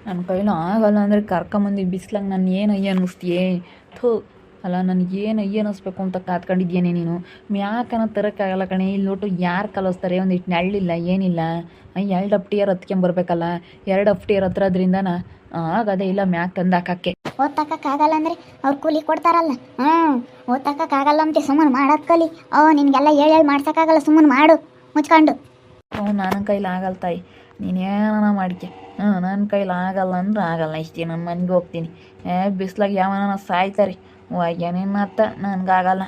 ನನ್ನ ಕೈಲಿ ಆಗಲ್ಲ ಅಂದರೆ ಕರ್ಕೊಂಬಂದು ಬಿಸ್ಲಾಗ ನಾನು ಏನು ಅಯ್ಯ ಅನ್ನಿಸ್ತೀಯೇ ಥೂ. ಅಲ್ಲ ನನಗೇನು ಅಯ್ಯ ಅನ್ನಿಸ್ಬೇಕು ಅಂತ ಕಾತ್ಕೊಂಡಿದ್ಯೇನೆ ನೀನು. ಮ್ಯಾಕನ ತರೋಕ್ಕಾಗಲ್ಲ ಕಣೆ. ಇಲ್ಲಿ ನೋಟು ಯಾರು ಕಲಿಸ್ತಾರೆ? ಒಂದಿಟ್ಟು ನೆಳ್ಳಿಲ್ಲ ಏನಿಲ್ಲ. 2 ಅಫ್ಟಿಯರ್ ಹತ್ಕೊಂಬರ್ಬೇಕಲ್ಲ. 2 ಅಫ್ಟಿಯರ್ ಹತ್ರೋದ್ರಿಂದನ ಆಗದೇ ಇಲ್ಲ ಮ್ಯಾಕ್ ತಂದು ಹಾಕಕ್ಕೆ. ಓದ್ತಕ್ಕಾಗಲ್ಲ ಅಂದರೆ ಅವ್ರು ಕೂಲಿ ಕೊಡ್ತಾರಲ್ಲ. ಓದ್ತಕ್ಕಾಗಲ್ಲ ಅಂತ ಸುಮ್ಮನೆ ಮಾಡೋದು ಕಲಿ. ನಿನಗೆಲ್ಲ ಹೇಳಿ ಮಾಡ್ಸೋಕ್ಕಾಗಲ್ಲ, ಸುಮ್ಮನೆ ಮಾಡು ಮುಚ್ಕೊಂಡು. ನನ್ನ ಕೈಲಿ ಆಗಲ್ಲ ತಾಯಿ, ನೀನೇನ ಮಾಡಿಕೆ. ನನ್ನ ಕೈಲಿ ಆಗಲ್ಲ ಅಂದ್ರೆ ಆಗಲ್ಲ, ಇಷ್ಟೇ. ನನ್ನ ಮನೆಗೆ ಹೋಗ್ತೀನಿ. ಬಿಸ್ಲಾಗ ಯಾವನ ಸಾಯ್ತಾರೆ ಏನೇನು ಅತ್ತ ನನಗಾಗಲ್ಲ.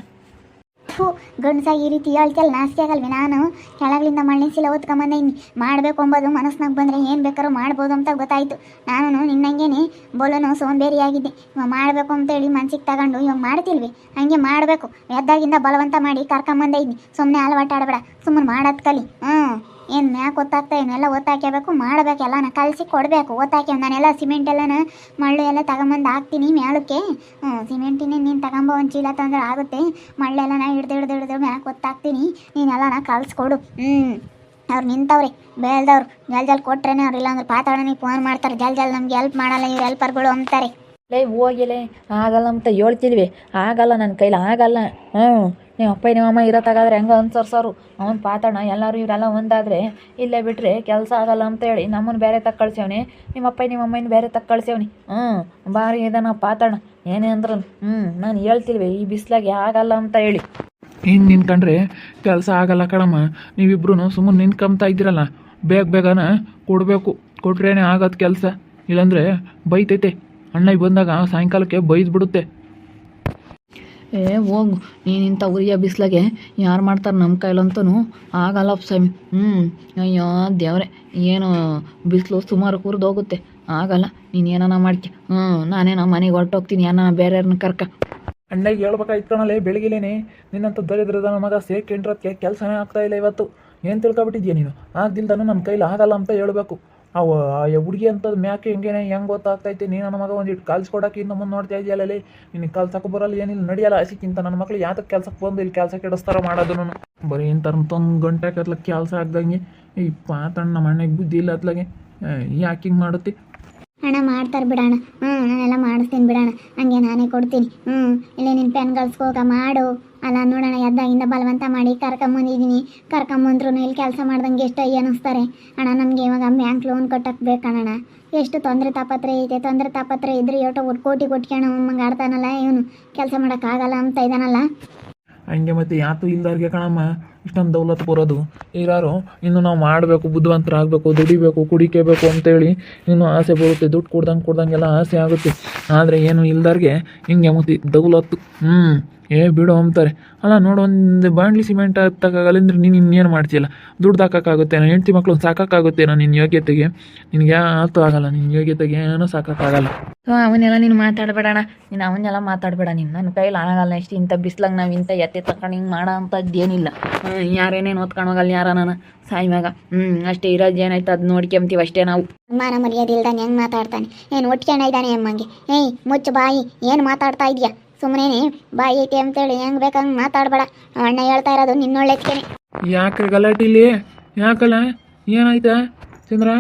ಥೂ, ಗಂಡಸಾಗಿ ಈ ರೀತಿ ಹೇಳ್ತಲ್ಲ ನಾಚಿಕೆ ಆಗಲ್ವಿ? ನಾನು ಕೆಳಗಲಿಂದ ಮಣ್ಣಿಸಿಲ್ಲ ಓದ್ಕೊಂಬಂದೆ. ಮಾಡಬೇಕು ಅಂಬೋದು ಮನಸ್ಸಿನಾಗ ಬಂದರೆ ಏನು ಬೇಕಾದ್ರೂ ಮಾಡ್ಬೋದು ಅಂತ ಗೊತ್ತಾಯಿತು. ನಾನು ನಿನ್ನಂಗೆ ಬೋಲನು ಸೋಂಬೇರಿಯಾಗಿದ್ದೆ. ಇವಾಗ ಮಾಡಬೇಕು ಅಂತೇಳಿ ಮನ್ಸಿಗೆ ತಗೊಂಡು ಇವಾಗ ಮಾಡ್ತಿಲ್ವಿ, ಹಂಗೆ ಮಾಡಬೇಕು. ಎದ್ದಾಗಿಂದ ಬಲವಂತ ಮಾಡಿ ಕರ್ಕೊಂಬಂದೆ ಇದ್ನಿ. ಸುಮ್ಮನೆ ಅಲವಾಟ ಆಡಬೇಡ, ಸುಮ್ಮನೆ ಮಾಡೋದು ಕಲಿ. ಏನು ಮ್ಯಾಕೆ ಒತ್ತಾಗ್ತಾ ಏನೆಲ್ಲ ಒತ್ತಾಕ್ಯಬೇಕು, ಮಾಡಬೇಕು. ಎಲ್ಲನ ಕಲಸಿ ಕೊಡಬೇಕು. ಒತ್ತಾಕ್ಯ ನಾನೆಲ್ಲ ಸಿಮೆಂಟ್ ಎಲ್ಲನ ಮಳ್ಳು ಎಲ್ಲ ತಗೊಂಬಂದು ಹಾಕ್ತೀನಿ ಮ್ಯಾಲಕ್ಕೆ. ಸಿಮೆಂಟಿನೇ ನೀನು ತಗೊಂಬ ಒಂದು ಚೀಲ ತಂದ್ರೆ ಆಗುತ್ತೆ. ಮಳ್ಳೆಲ್ಲ ಹಿಡ್ದು ಮ್ಯಾಕೆ ಒತ್ತಾಕ್ತೀನಿ. ನೀನೆಲ್ಲನ ಕಲಿಸ್ಕೊಡು. ಅವ್ರು ನಿಂತವ್ರಿ ಬೇಲ್ದವ್ರು. ಜಲ್ ಕೊಟ್ರೇನೆ ಅವ್ರು, ಇಲ್ಲಾಂದ್ರೆ ಪಾತಾಳನಿಗೆ ಫೋನ್ ಮಾಡ್ತಾರೆ. ಜಲ್ ನಮ್ಗೆ ಹೆಲ್ಪ್ ಮಾಡಲ್ಲ ಇವ್ರು ಹೆಲ್ಪರ್ಗಳು ಅಂತಾರೆ. ಹೋಗಿಲೆ ಆಗಲ್ಲ ಅಂತ ಹೇಳ್ತಿಲ್ವಿ. ಆಗಲ್ಲ, ನನ್ನ ಕೈಲಿ ಆಗಲ್ಲ. ನಿಮ್ಮ ಅಪ್ಪ ನಿಮ್ಮಮ್ಮ ಇರೋತ್ತಾಗಾದ್ರೆ ಹೆಂಗೆ ಅನ್ಸರ್ಸೋರು. ಅವ್ನು ಪಾತಣ್ಣ ಎಲ್ಲರೂ ಇವರೆಲ್ಲ ಒಂದಾದರೆ ಇಲ್ಲೇ ಬಿಟ್ಟರೆ ಕೆಲಸ ಆಗಲ್ಲ ಅಂತ ಹೇಳಿ ನಮ್ಮನ್ನು ಬೇರೆ ತಕ್ಕ ಕಳ್ಸೇವನಿ. ನಿಮ್ಮಪ್ಪ ನಿಮ್ಮಮ್ಮನ ಬೇರೆ ತಕ್ಕ ಕಳ್ಸೇವನಿ. ಭಾರಿ ಇದನ್ನ ಪಾತಣ್ಣ ಏನೇ ಅಂದ್ರು. ನಾನು ಹೇಳ್ತಿಲ್ವಿ ಈ ಬಿಸ್ಲಾಗೆ ಆಗಲ್ಲ ಅಂತ ಹೇಳಿ. ಹಿಂಗೆ ನಿನ್ಕೊಂಡ್ರೆ ಕೆಲಸ ಆಗಲ್ಲ ಕಣಮ್ಮ. ನೀವಿಬ್ರು ಸುಮ್ಮನೆ ನಿನ್ಕೊಂಬ್ತಾ ಇದ್ದೀರಲ್ಲ, ಬೇಗನ ಕೊಡಬೇಕು. ಕೊಟ್ರೇನೆ ಆಗೋದು ಕೆಲಸ, ಇಲ್ಲಾಂದರೆ ಬೈತೈತೆ. ಅಣ್ಣ ಬಂದಾಗ ಸಾಯಂಕಾಲಕ್ಕೆ ಬೈದ್ಬಿಡುತ್ತೆ. ಹೋಗು ನೀನು. ಇಂಥ ಉರಿಯ ಬಿಸ್ಲಾಗೆ ಯಾರು ಮಾಡ್ತಾರೆ ನಮ್ಮ ಕೈಲಂತೂ ಆಗಲ್ಲ ಸ್ವಾಮಿ. ಅಯ್ಯೋ ದೇವ್ರೆ, ಏನು ಬಿಸಿಲು ಸುಮಾರು ಕುರಿದು ಹೋಗುತ್ತೆ. ಆಗಲ್ಲ, ನೀನು ಏನಾನ ಮಾಡ್ಕೆ. ನಾನೇ ನಮ್ಮ ಮನೆಗೆ ಹೊರಟೋಗ್ತೀನಿ. ಏನಾನ ಬೇರೆಯವ್ರನ್ನ ಕರ್ಕ. ಅಣ್ಣಗೆ ಹೇಳ್ಬೇಕಾಯ್ತು ಕಣಲ್ಲೇ, ಬೆಳಗಿಲೇನೆ ನಿನ್ನಂತ ದರಿದ್ರದ ಮಗ ಸೇರ್ಕೊಂಡಿರೋದಕ್ಕೆ ಕೆಲಸನೇ ಆಗ್ತಾ ಇಲ್ಲ ಇವತ್ತು. ಏನು ತಿಳ್ಕೊಬಿಟ್ಟಿದ್ಯಾ ನೀನು? ಆಗ್ದಿಲ್ದಾನು ನನ್ನ ಕೈಲಿ ಆಗಲ್ಲ ಅಂತ ಹೇಳ್ಬೇಕು. ಅವು ಹುಡುಗಿ ಅಂತದ್ದು ಮ್ಯಾಕೆ ಹೆಂಗೆ ಗೊತ್ತಾಗ್ತೈತೆ. ನೀನು ನನ್ನ ಮಗ ಒಂದಿಟ್ಟು ಕಲ್ಸ್ಕೊಡಕ್ಕೆ ಇನ್ನು ಮುಂದೆ ನೋಡ್ತಾ ಇದೆಯಲ್ಲೇ. ನಿನಗೆ ಕಲ್ಸಕ್ಕೆ ಬರಲ್ಲ, ಏನಿಲ್ಲ, ನಡೆಯಲ್ಲ. ಹಸಿಕ್ಕಿಂತ ನನ್ನ ಮಕ್ಳು ಯಾತಕ್ಕೆ ಕೆಲಸಕ್ಕೆ ಬಂದು ಇಲ್ಲಿ ಕೆಲಸ ಕೆಡಿಸ್ತಾರ ಮಾಡೋದು. ನಾನು ಬರೀ ಇಂಥೊಂದು ಗಂಟೆ ಕತ್ಲಕ್ಕೆ ಕೆಲಸ ಆಗ್ದಂಗೆ ಈ ಪಾತಣ್ಣ ನಮ್ಮ ಅಣ್ಣಗೆ ಬುದ್ಧಿ ಇಲ್ಲ ಅತ್ಲಾಗೆ ಯಾಕೆ ಹಿಂಗೆ ಮಾಡುತ್ತೆ. ಅಣ್ಣ ಮಾಡ್ತಾರೆ ಬಿಡೋಣ. ನಾನೆಲ್ಲ ಮಾಡಿಸ್ತೀನಿ ಬಿಡೋಣ. ಹಂಗೆ ನಾನೇ ಕೊಡ್ತೀನಿ. ಇಲ್ಲೇ ನಿನ್ನ ಪೆನ್ ಕಲ್ಸ್ಕೋಕ ಮಾಡು. ಅಲ್ಲ ನೋಡೋಣ, ಎದ್ದಾಗಿಂದ ಬಲವಂತ ಮಾಡಿ ಕರ್ಕೊಂಬಂದಿದ್ದೀನಿ. ಕರ್ಕೊಂಬಂದ್ರು ಇಲ್ಲಿ ಕೆಲಸ ಮಾಡ್ದಂಗೆ ಎಷ್ಟು ಅನ್ನಿಸ್ತಾರೆ. ಅಣ್ಣ ನಮಗೆ ಇವಾಗ ಬ್ಯಾಂಕ್ ಲೋನ್ ಕಟ್ಟಕ್ಕೆ ಬೇಕಣ್ಣ. ಎಷ್ಟು ತೊಂದರೆ ತಾಪತ್ರೆ ಐತೆ. ತೊಂದರೆ ತಾಪತ್ರೆ ಇದ್ರೆ ಏಟೋ ಕೋಟಿ ಕೊಟ್ಕೊಂಡು ಅಮ್ಮಂಗೆ ಆಡ್ತಾನಲ್ಲ ಇವನು. ಕೆಲಸ ಮಾಡೋಕ್ಕಾಗಲ್ಲ ಅಂತ ಇದ್ದಾನಲ್ಲ. ಹಂಗೆ ಮತ್ತೆ ಯಾತು ಇಲ್ದಾರ್ಗೆ ಕಣಮ್ಮ ಇಷ್ಟೊಂದು ದೌಲತ್ ಬರೋದು. ಇರಾರು ಇನ್ನು ನಾವು ಮಾಡಬೇಕು, ಬುದ್ಧಿವಂತರಾಗಬೇಕು, ದುಡಿಬೇಕು, ಕುಡಿಕೇಬೇಕು ಅಂತೇಳಿ ಇನ್ನೂ ಆಸೆ ಬರುತ್ತೆ. ದುಡ್ಡು ಕೊಡ್ದಂಗೆಲ್ಲ ಆಸೆ ಆಗುತ್ತೆ. ಆದರೆ ಏನು ಇಲ್ದಾರ್ಗೆ ಹಿಂಗೆ ಮತ್ತೆ ದೌಲತ್ತು. ಬಿಡು ಅಂತಾರೆ. ಅಲ್ಲ ನೋಡು, ಒಂದು ಬಾಂಡ್ಲಿ ಸಿಮೆಂಟ್ ಹತ್ತಕ್ಕಾಗಲ್ಲ ಅಂದ್ರೆ ನೀನು ಇನ್ನೇನು ಮಾಡ್ತೀಯಲ್ಲ. ದುಡ್ಡು ಹಾಕೋಕ್ಕಾಗುತ್ತೇನೋ, ಹೆಂಡ್ತಿ ಮಕ್ಳು ಸಾಕೋಕ್ಕಾಗುತ್ತೇನೋ ನಿನ್ನ ಯೋಗ್ಯತೆಗೆ? ನಿನಗೆ ಯಾವತ್ತೂ ಆಗಲ್ಲ, ನಿನ್ನ ಯೋಗ್ಯತೆಗೆ ಏನೂ ಸಾಕೋಕ್ಕಾಗಲ್ಲ. ಅವನ್ನೆಲ್ಲ ನೀನು ಮಾತಾಡಬೇಡಣ. ನೀನು ಅವನ್ನೆಲ್ಲ ಮಾತಾಡಬೇಡ. ನೀನು ನನ್ನ ಕೈಲಿ ಆಗಲ್ಲ. ಇಷ್ಟು ಇಂಥ ಬಿಸ್ಲಾಗ ನಾವು ಇಂಥ ಎತ್ತೆ ತಕೊಂಡು ಹಿಂಗೆ ಮಾಡೋ ಅಂಥದ್ದೇನಿಲ್ಲ. ಯಾರೇನೇನು ಓದ್ಕೊಂಡು ಹೋಗಲ್ಲ ಯಾರ ನಾನು ಸಾಯಿವಾಗ. ಅಷ್ಟೇ ಇರೋದು ಏನಾಯ್ತು ಅದು ನೋಡ್ಕೊಂತೀವಿ ಅಷ್ಟೇ ನಾವು. ಮಾನ ಮರ್ಯಾದೆ ಇಲ್ದಾನೆ ಹೆಂಗೆ ಮಾತಾಡ್ತಾನೆ. ಏನು ಒಟ್ಕೊಂಡಿದ್ದಾನೆ ಅಮ್ಮಂಗೆ. ಮುಚ್ಚು ಬಾಯಿ, ಏನು ಮಾತಾಡ್ತಾ ಇದೆಯಾ? ಸುಮ್ಮನೆ ಬಾಯಿ ಐತೆ ಅಂತೇಳಿ ಹೆಂಗೆ ಬೇಕಂಗೆ ಮಾತಾಡಬೇಡ. ಅಣ್ಣ ಹೇಳ್ತಾ ಇರೋದು ನಿನ್ನೊಳ್ಳೆತ್ಕೇನೆ. ಯಾಕೆ ಗಲಾಟಿಲಿ? ಯಾಕಲ್ಲ, ಏನಾಯ್ತಾ ಚಂದ್ರ?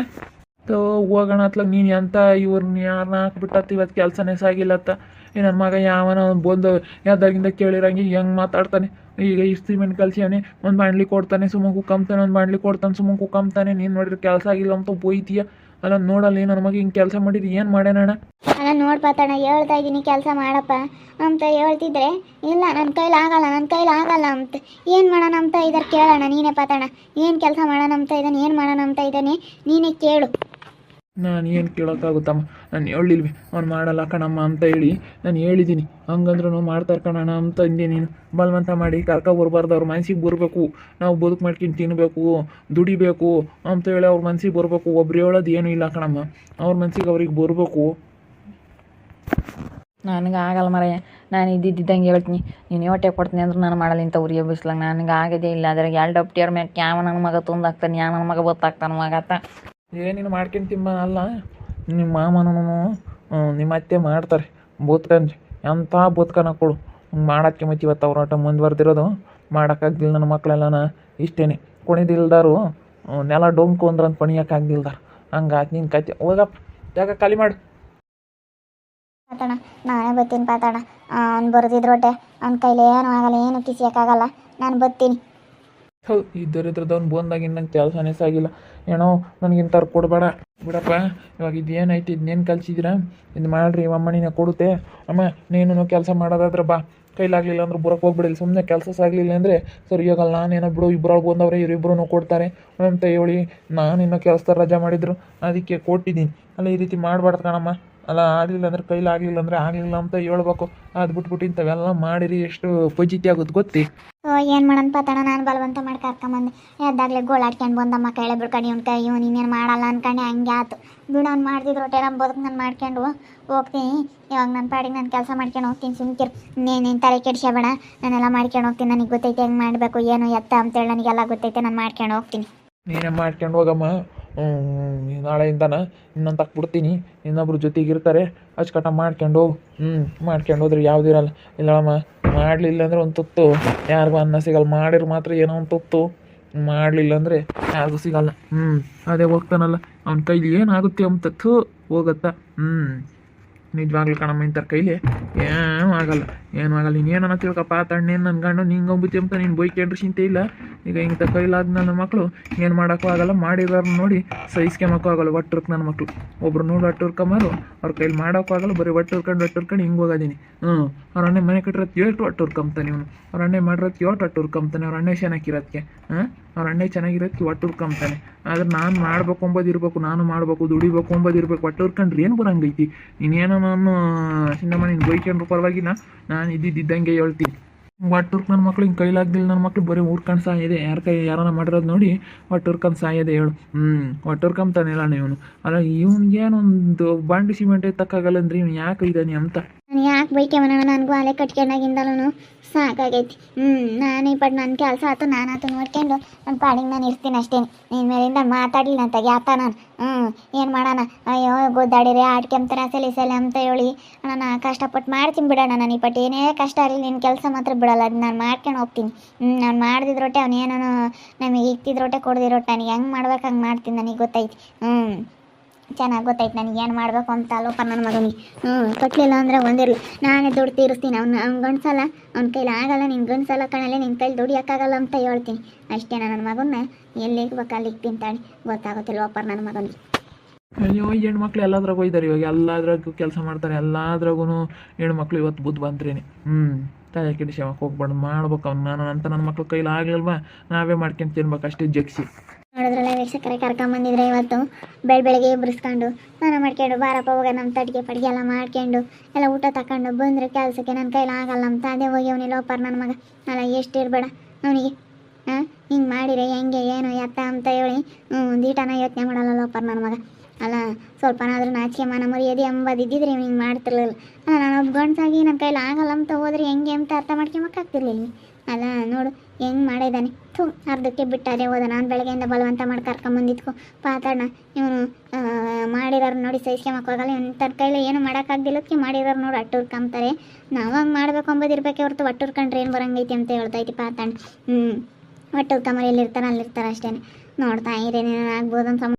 ಹೋಗೋಣ ಅತ್ಲಾಗ ನೀನು ಎಂತ ಇವ್ರನ್ನ ಯಾರನ್ನ ಹಾಕ್ಬಿಟ್ಟತ್ತ ಇವತ್ತು ಕೆಲಸನೇ ಸಾಗಿಲ್ಲತ್ತ. ನನ್ನ ಮಗ ಯಾವನ ಬಂದು ಯಾವ್ದಾಗಿಂದ ಕೇಳಿರಂಗೆ ಹೆಂಗೆ ಮಾತಾಡ್ತಾನೆ. ಈಗ ಇಷ್ಟು ಸಿಮೆಂಟ್ ಕಲ್ಸಿಯವನೇ ಒಂದು ಬಾಣ್ಲಿ ಕೊಡ್ತಾನೆ, ಸುಮ್ಮ ಕುಕ್ಕಂತಾನೆ. ಒಂದು ಬಾಣ್ಲಿ ಕೊಡ್ತಾನೆ, ಸುಮ್ಮ ಕುಕ್ಕಂತಾನೆ. ನೀನು ನೋಡಿದ್ರೆ ಕೆಲಸ ಆಗಿಲ್ಲ ಅಂತ ಬೋಯ್ತೀಯ. ಅಲ್ಲ ನೋಡಲ್ಲ, ನನ್ನ ಮಗ ಹಿಂಗೆ ಕೆಲಸ ಮಾಡಿದ್ರೆ ಏನು ಮಾಡ್ಯಾನಣ್ಣ? ಅಲ್ಲ ನೋಡ್ಪಾತಣ್ಣ, ಹೇಳ್ತಾ ಇದ್ದೀನಿ ಕೆಲಸ ಮಾಡಪ್ಪ ಅಂತ ಹೇಳ್ತಿದ್ರೆ ಇಲ್ಲ ನನ್ನ ಕೈಲಿ ಆಗಲ್ಲ ಅಂತ ಏನು ಮಾಡೋಣ ಅಂತ ಇದ್ದಾರೆ. ಕೇಳೋಣ ನೀನೇ ಪಾತಣ್ಣ, ಏನು ಕೆಲಸ ಮಾಡೋಣ ಅಂತ ಇದ್ದಾನೆ, ಏನು ಮಾಡೋಣ ಅಂತ ಇದ್ದಾನೆ ನೀನೇ ಕೇಳು. ನಾನು ಏನು ಕೇಳೋಕ್ಕಾಗುತ್ತಮ್ಮ? ನಾನು ಹೇಳಿಲ್ವಿ ಅವ್ನು ಮಾಡಲ್ಲ ಕಣಮ್ಮ ಅಂತ ಹೇಳಿ ನಾನು ಹೇಳಿದ್ದೀನಿ. ಹಂಗಂದ್ರೂ ಮಾಡ್ತಾರೆ ಕಣಣ್ಣ ಅಂತ ಅಂದೆ. ನೀನು ಬಲವಂತ ಮಾಡಿ ಕರ್ಕೊಬರ್ಬಾರ್ದು. ಅವ್ರ ಮನ್ಸಿಗೆ ಬರಬೇಕು. ನಾವು ಬದುಕು ಮಾಡ್ಕೊಂಡು ತಿನ್ನಬೇಕು, ದುಡಿಬೇಕು ಅಂತ ಹೇಳಿ ಅವ್ರ ಮನ್ಸಿಗೆ ಬರಬೇಕು. ಒಬ್ರು ಹೇಳೋದು ಏನೂ ಇಲ್ಲ ಕಣಮ್ಮ, ಅವ್ರ ಮನ್ಸಿಗೆ ಅವ್ರಿಗೆ ಬರಬೇಕು. ನನಗೆ ಆಗಲ್ಲ ಮರೆಯ. ನಾನು ಇದ್ದಿದ್ದಂಗೆ ಹೇಳ್ತೀನಿ. ನೀನು ಹೊಟ್ಟೆ ಕೊಡ್ತೀನಿ ಅಂದ್ರೆ ನಾನು ಮಾಡಲ್ಲ ಇಂಥ ಉರಿಯೋ ಬಿಸ್ಲಾಗ. ನನಗೆ ಆಗೋದೇ ಇಲ್ಲ. ಅದ್ರಾಗ 2 ಅಪ್ಟಿಯರ್ ಮ್ಯಾಕೆ ಯಾವ ನನ್ನ ಮಗ ತುಂದಾಗ್ತಾನೆ, ಯಾವ ನನ್ನ ಮಗ ಗೊತ್ತಾಗ್ತಾನೆ ಮಗತ್ತ. ಏನೇನು ಮಾಡ್ಕೊಂಡು ತಿಮ್ಮ ಅಲ್ಲ. ನಿಮ್ಮ ಮಾಮನೂ ನಿಮ್ಮ ಅತ್ತೆ ಮಾಡ್ತಾರೆ ಬೂತ್ಕಂಡ್ರಿ. ಎಂಥ ಬೂತ್ಕನ ಕೊಡು ಮಾಡೋಕ್ಕೆ. ಮತ್ತೆ ಇವತ್ತು ಅವ್ರ ಆಟ ಮುಂದುವರೆದಿರೋದು ಮಾಡೋಕ್ಕಾಗ್ದಿಲ್ಲ. ನನ್ನ ಮಕ್ಕಳೆಲ್ಲನ ಇಷ್ಟೇ ಕುಣಿದಿಲ್ದಾರು ನೆಲ ಡೊಂಕು ಅಂದ್ರಂತ ಪಣಿಯೋಕ್ಕಾಗ್ದಿಲ್ದಾರ. ಹಂಗಾಯ್ತು ನಿನ್ನ ಕತೆ. ಹೋಗಪ್ಪ, ಜಾಗ ಖಾಲಿ ಮಾಡು. ಪಾತಣ್ಣ ನಾನೇ ಬರ್ತೀನಿ ಪಾತಣ್ಣ. ಅವ್ನು ಬರೆದಿದ್ರೊಟ್ಟೆ ಅವ್ನ ಕೈಲಿ ಏನೂ ಆಗಲ್ಲ, ಏನು ಕಿಸಿಯೋಕ್ಕಾಗಲ್ಲ. ನಾನು ಬರ್ತೀನಿ. ಹೌದು, ಈ ದರಿದ್ರದವ್ನು ಬಂದಾಗಿನ ನಂಗೆ ಕೆಲಸನೇ ಸಾಗಿಲ್ಲ. ಏನೋ ನನಗಿಂತಾರು ಕೊಡಬೇಡ ಬಿಡಪ್ಪ. ಇವಾಗ ಇದೇನಾಯ್ತು, ಇದನ್ನೇನು ಕಲ್ಸಿದ್ದೀರಾ, ಇದು ಮಾಡಿರಿ ಅಮ್ಮನಿನ ಕೊಡುತ್ತೆ. ಅಮ್ಮ ನೀನು ಕೆಲಸ ಮಾಡೋದಾದ್ರೆ ಬಾ, ಕೈಲಾಗಲಿಲ್ಲ ಅಂದ್ರೆ ಬರೋಕ್ಕೆ ಹೋಗ್ಬಿಡಿಲ್ಲ. ಸುಮ್ಮನೆ ಕೆಲಸ ಸಾಗಲಿಲ್ಲ ಅಂದರೆ ಸರಿ ಹೋಗಲ್ಲ. ನಾನೇನೋ ಬಿಡು, ಇಬ್ಬರೊಳಗೆ ಬಂದವ್ರೆ, ಇವರಿಬ್ಬರೂ ಕೊಡ್ತಾರೆ ಅಂತ ಹೇಳಿ ನಾನು ಇನ್ನೂ ಕೆಲಸದ ರಜೆ ಮಾಡಿದ್ರು ಅದಕ್ಕೆ ಕೊಟ್ಟಿದ್ದೀನಿ. ಅಲ್ಲ ಈ ರೀತಿ ಮಾಡಬಾರ್ದು ಕಣಮ್ಮ. ಅಲ್ಲ ಆಗಲಿಲ್ಲ ಅಂದ್ರೆ ಕೈಲಾಗಲಿಲ್ಲ ಅಂದರೆ ಆಗಲಿಲ್ಲ ಅಂತ ಹೇಳ್ಬೇಕು. ಅದು ಬಿಟ್ಬಿಟ್ಟು ಇಂಥವೆಲ್ಲ ಮಾಡಿರಿ ಎಷ್ಟು ಫಜಿತಿ ಆಗೋದು ಗೊತ್ತಿ. ಏನು ಮಾಡೋಣ ಪಾತಣ್ಣ, ನಾನು ಬಲವಂತ ಮಾಡಿ ಕರ್ಕೊಂಬಂದೆ. ಎದ್ದಾಗಲೇ ಗೋಳಾಡ್ಕೊಂಡು ಬಂದಮ್ಮ ಕೈಲೆ ಬಿಡ್ಕೊಂಡು ಇವ್ನ ಕೈ ಇವ್ನು ಇನ್ನೇನು ಮಾಡಲ್ಲ ಅನ್ಕೊಂಡೆ. ಹಂಗೆ ಆಯ್ತು ಬಿಡು. ಅವ್ನು ಮಾಡ್ತಿದ್ರೊಟ್ಟೆ ನಮ್ಮ ಬದುಕು ನಾನು ಮಾಡ್ಕೊಂಡು ಹೋಗ್ತೀನಿ. ಇವಾಗ ನನ್ನ ಪಾಡಿಗೆ ನಾನು ಕೆಲಸ ಮಾಡ್ಕೊಂಡು ಹೋಗ್ತೀನಿ. ಸುಮ್ಕಿರು, ನೀನು ತಲೆ ಕೆಡಿಸ್ಬೇಡ. ನಾನೆಲ್ಲ ಮಾಡ್ಕೊಂಡು ಹೋಗ್ತೀನಿ. ನನಗೆ ಗೊತ್ತೈತೆ ಹೆಂಗೆ ಮಾಡಬೇಕು ಏನು ಎತ್ತ ಅಂತೇಳಿ ನನಗೆಲ್ಲ ಗೊತ್ತೈತೆ. ನಾನು ಮಾಡ್ಕೊಂಡು ಹೋಗ್ತೀನಿ. ನೀನೇ ಮಾಡ್ಕೊಂಡು ಹೋಗಮ್ಮ. ನಾಳೆಯಿಂದನ ಇನ್ನೊಂದು ಬಿಡ್ತೀನಿ. ಇನ್ನೊಬ್ರು ಜೊತೆಗೆ ಇರ್ತಾರೆ, ಅಚ್ಚುಕಟ್ಟ ಮಾಡ್ಕೊಂಡು ಹೋಗು. ಮಾಡ್ಕೊಂಡು ಹೋದ್ರೆ ಯಾವುದಿರಲ್ಲ. ಇಲ್ಲಮ್ಮ ಮಾಡಲಿಲ್ಲ ಅಂದರೆ ಒಂದು ತುತ್ತು ಯಾರಿಗೂ ಅನ್ನ ಸಿಗಲ್ಲ. ಮಾಡಿರು ಮಾತ್ರ ಏನೋ ಒಂದು ತುತ್ತು, ಮಾಡಲಿಲ್ಲ ಅಂದರೆ ಯಾರಿಗೂ ಸಿಗಲ್ಲ. ಅದೇ ಹೋಗ್ತಾನಲ್ಲ ಅವ್ನ ಕೈಲಿ ಏನಾಗುತ್ತೆ ಅಂತ ಹೋಗತ್ತಾ. ನಿಜವಾಗ್ಲು ಕಣಮ್ಮ, ಇಂಥರ ಕೈಲಿ ಏನೂ ಆಗಲ್ಲ, ಏನೂ ಆಗಲ್ಲ. ನೀನೇನ ತಿಳ್ಕಪ್ಪ ತಣ್ಣೇನು ನನ್ನ ಗಂಡು ನಿಂಗೆ ಹೋಗ್ಬಿತಿ ಅಂತ ನೀನು ಬೈಕೊಂಡ್ರೆ ಚಿಂತೆ ಇಲ್ಲ. ಈಗ ಇಂಥ ಕೈಲಾದ ನನ್ನ ಮಕ್ಕಳು ಏನು ಮಾಡೋಕ್ಕೂ ಆಗಲ್ಲ. ಮಾಡಿರೋರು ನೋಡಿ ಸಹಿಸ್ಕೊಂಬಕ್ಕೂ ಆಗಲ್ಲ. ಒಟ್ಟುರ್ಕ್ ನನ್ನ ಮಕ್ಕಳು ಒಬ್ರು ನೋಡಿ ಒಟ್ಟುರ್ಕೊಂಬಾರು, ಅವ್ರ ಕೈಲಿ ಮಾಡೋಕ್ಕೂ ಆಗಲ್ಲ. ಬರೀ ಒಟ್ಟುರ್ಕೊಂಡು ಹಿಂಗೆ ಹೋಗೋದೀನಿ. ಅವ್ರ ಅಣ್ಣೆ ಮನೆ ಕಟ್ಟಿರೋದು ಏಟು ಒಟ್ಟುರ್ಕೊಂತಾನೆ ಇವನು. ಅವ್ರ ಅಣ್ಣೆ ಮಾಡಿರೋದಕ್ಕೆ ಒಟ್ಟುರ್ಕೊಂತಾನೆ. ಅವ್ರ ಅಣ್ಣೆ ಚೆನ್ನಾಗಿರೋದಕ್ಕೆ ಅವ್ರ ಅಣ್ಣೆ ಚೆನ್ನಾಗಿರೋದಕ್ಕೆ ಒಟ್ಟುರ್ಕೊಂತಾನೆ. ಆದ್ರೆ ನಾನು ಮಾಡ್ಬೇಕು ಅಂಬೋದು ಇರಬೇಕು, ನಾನು ಮಾಡಬೇಕು, ದುಡಿಬೇಕು ಅಂಬೋದು ಇರಬೇಕು. ಒಟ್ಟುರ್ಕೊಂಡ್ರೆ ಏನು ಬರಂಗೈತಿ. ನೀನೇನೋ ನಾನು ಚಿನ್ನಮ್ಮ ನೀನು ಬೈಕೊಂಡ್ರು ಪರವಾಗಿಲ್ಲ, ನಾನು ಇದ್ದಿದ್ದಂಗೆ ಹೇಳ್ತೀನಿ. ಒಟ್ಟುರ್ಕ್ ನನ್ನ ಮಕ್ಳು ಹಿಂಗೆ ಕೈಲಾಗ್ದಿಲ್ಲ. ನನ್ನ ಮಕ್ಳು ಬರೀ ಊರ್ಕೊಂಡು ಸಾಯಿದೆ. ಯಾರನ್ನ ಮಾಡಿರೋದು ನೋಡಿ ಒಟ್ಟುರ್ಕೊಂಡು ಸಾಯದೆ ಹೇಳು. ಒಟ್ಟುರ್ಕೊಂತಾನಿಲ್ಲ ಇವನು. ಅಲ್ಲ ಇವ್ನಿಗೇನೊಂದು ಬಾಂಡಿ ಸಿಮೆಂಟ್ ಎತ್ತಕ್ಕಾಗಲ್ಲ ಅಂದ್ರೆ ಇವ್ನು ಯಾಕೆ ಇದ್ದಾನೆ ಅಂತ. ನಾನು ಯಾಕೆ ಬೈಕೆವನ, ನನಗೂ ಅಲೆ ಕಟ್ಕೊಂಡಾಗಿಂದಲೂ ಸಾಕಾಗೈತಿ. ನಾನು ಈ ಪಟ್ಟು ನನ್ನ ಕೆಲಸ ಆಯ್ತು, ನಾನಾಯ್ತು ನೋಡ್ಕೊಂಡು ನನ್ನ ಪಾಡಿಗೆ ನಾನು ಇರ್ತೀನಿ ಅಷ್ಟೇ. ನಿನ್ನ ಮೇಲಿಂದ ಮಾತಾಡಲಿಲ್ಲ ಅಂತ ಯಾತ ನಾನು ಏನು ಮಾಡೋಣ. ಅಯ್ಯೋ ಗೊದ್ದಾಡಿರಿ ಆಡ್ಕೊಂತಾರೆ ಸಲಿ ಅಂತ ಹೇಳಿ ನಾನು ಕಷ್ಟಪಟ್ಟು ಮಾಡ್ತೀನಿ ಬಿಡೋಣ. ನಾನು ಈ ಪಟ್ಟು ಏನೇ ಕಷ್ಟ ಆಗಲಿ ನಿನ್ನ ಕೆಲಸ ಮಾತ್ರ ಬಿಡಲ್ಲ. ಅದು ನಾನು ಮಾಡ್ಕೊಂಡು ಹೋಗ್ತೀನಿ. ನಾನು ಮಾಡ್ದಿದ್ರೊಟ್ಟೆ ಅವನೇನೋ ನಮಗೆ ಇಕ್ತಿದ್ರೊಟ್ಟೆ ಕೊಡ್ದಿರೊಟ್ಟೆ ನನಗೆ ಹೆಂಗೆ ಮಾಡ್ಬೇಕು ಹಂಗೆ ಮಾಡ್ತೀನಿ. ನನಗೆ ಗೊತ್ತೈತಿ. ಚೆನ್ನಾಗಿ ಗೊತ್ತಾಯ್ತು ನನಗೆ ಏನು ಮಾಡಬೇಕು ಅಂತ ಅಲ್ಲೋಪ ನನ್ನ ಮಗನಿಗೆ. ಕಟ್ಟಲಿಲ್ಲ ಅಂದರೆ ಒಂದಿರಲಿ, ನಾನೇ ದುಡ್ಡು ತೀರಿಸ್ತೀನಿ. ಅವ್ನು ಗಂಡ್ಸಲ್ಲ, ಅವ್ನ ಕೈಲಿ ಆಗಲ್ಲ. ನಿನ್ನ ಗಂಡ್ಸಲ್ಲ ಕಣಲೆ, ನಿನ್ನ ಕೈಲಿ ದುಡಿಯೋಕ್ಕಾಗಲ್ಲ ಅಂತ ಹೇಳ್ತೀನಿ ಅಷ್ಟೇ. ನನ್ನ ಮಗನ್ನ ಎಲ್ಲಿಗೆ ಬೇಕು ಅಲ್ಲಿಗೆ ತಿಂತಾನೆ, ಗೊತ್ತಾಗೋತಿಲ್ವಪ್ಪ ನನ್ನ ಮಗನಿಗೆ. ಅಯ್ಯೋ ಹೆಣ್ಮಕ್ಳು ಎಲ್ಲದ್ರಾಗೂ ಇದ್ದಾರೆ. ಇವಾಗ ಎಲ್ಲದ್ರಾಗೂ ಕೆಲಸ ಮಾಡ್ತಾರೆ. ಎಲ್ಲದ್ರಾಗೂ ಹೆಣ್ಮಕ್ಳು ಇವತ್ತು ಬುದ್ಧಿ ಬಂದ್ರೇನೆ. ತಲೆ ಕೆಡಿಸ್ಯಾವಕ್ಕೆ ಹೋಗ್ಬಾರ್ದು, ಮಾಡ್ಬೇಕು ಅವ್ನು. ನಾನು ಅಂತ ನನ್ನ ಮಕ್ಳು ಕೈಲಿ ಆಗಲಿಲ್ವಾ ನಾವೇ ಮಾಡ್ಕೊಂಡು ತಿನ್ಬೇಕು ಅಷ್ಟೇ ಜಗ್ಸಿ. ನೋಡಿದ್ರಲ್ಲ ವೀಕ್ಷಕರೇ, ಕರ್ಕೊಂಬಂದಿದ್ರೆ ಇವತ್ತು ಬೆಳಗ್ಗೆ ಎಬ್ಬರಿಸ್ಕೊಂಡು ಸ್ನಾನ ಮಾಡ್ಕೊಂಡು ಬಾರಪ್ಪ ಹೋಗ ನಮ್ಮ ತಟ್ಟಿಗೆ ಪಡಿಗೆ ಎಲ್ಲ ಮಾಡ್ಕೊಂಡು ಎಲ್ಲ ಊಟ ತಗೊಂಡು ಬಂದರೆ ಕೆಲಸಕ್ಕೆ ನನ್ನ ಕೈಲಿ ಆಗಲ್ಲ ಅಂತ ಅದೇ ಹೋಗಿ ಅವನಿಲ್ಲ ಒಪ್ಪರ್ ನನ್ನ ಮಗ. ಅಲ್ಲ ಎಷ್ಟು ಇರಬೇಡ ಅವನಿಗೆ. ಹಿಂಗೆ ಮಾಡಿರೆ ಹೆಂಗೆ ಏನು ಎತ್ತ ಅಂತ ಹೇಳಿ ದೀಟನ ಯೋಚನೆ ಮಾಡಲ್ಲ ಲೋಪರ್ ನನ್ನ ಮಗ. ಅಲ್ಲ ಸ್ವಲ್ಪನಾದ್ರೂ ನಾಚಿಕೆ ಮನ ಮರ್ಯಾದೆ ಎಂಬದಿದ್ದಿದ್ರೆ ಹಿಂಗೆ ಮಾಡ್ತಿರ್ಲಿಲ್ಲ. ಅಲ್ಲ ನಾನು ಒಬ್ಬ ಗಂಡ್ಸಾಗಿ ನನ್ನ ಕೈಲಿ ಆಗಲ್ಲ ಅಂತ ಹೋದ್ರೆ ಹೆಂಗೆ ಅಂತ ಅರ್ಥ ಮಾಡ್ಕೊಂಬಕ್ಕಾಗ್ತಿರ್ಲಿಲ್ಲ. ಅಲ್ಲ ನೋಡು ಹೆಂಗೆ ಮಾಡಿದ್ದಾನೆ. ಅರ್ಧಕ್ಕೆ ಬಿಟ್ಟು ಅದೇ ಹೋದ. ನಾನು ಬೆಳಗ್ಗೆಯಿಂದ ಬಲವಂತ ಮಾಡಿ ಕರ್ಕೊಂಬಂದಿದ್ಕು ಪಾತಾಡಣ. ಇವನು ಮಾಡಿರೋರು ನೋಡಿ ಸಹಿಸ್ಕೊಂಬಕ್ಕಾಗಲ್ಲ. ಇವನು ತನ್ನ ಕೈಲಿ ಏನು ಮಾಡೋಕ್ಕಾಗ್ದಿಲ್ಲದಕ್ಕೆ ಮಾಡಿರೋರು ನೋಡಿ ಅಟ್ಟುರ್ಕೊಂತಾರೆ. ನಾವು ಹಂಗೆ ಮಾಡ್ಬೇಕು ಅಂಬೋದಿರ್ಬೇಕೆ ಹೊರತು ಒಟ್ಟುರ್ಕೊಂಡ್ರೆ ಏನು ಬರಂಗೈತಿ ಅಂತ ಹೇಳ್ತೈತಿ ಪಾತಾಣ. ಒಟ್ಟುರ್ಕೊಂಬರು ಎಲ್ಲಿರ್ತಾರೆ ಅಲ್ಲಿರ್ತಾರೆ ಅಷ್ಟೇ. ನೋಡ್ತಾ ಇರೇನೇನು ಆಗ್ಬೋದು ಅಂತ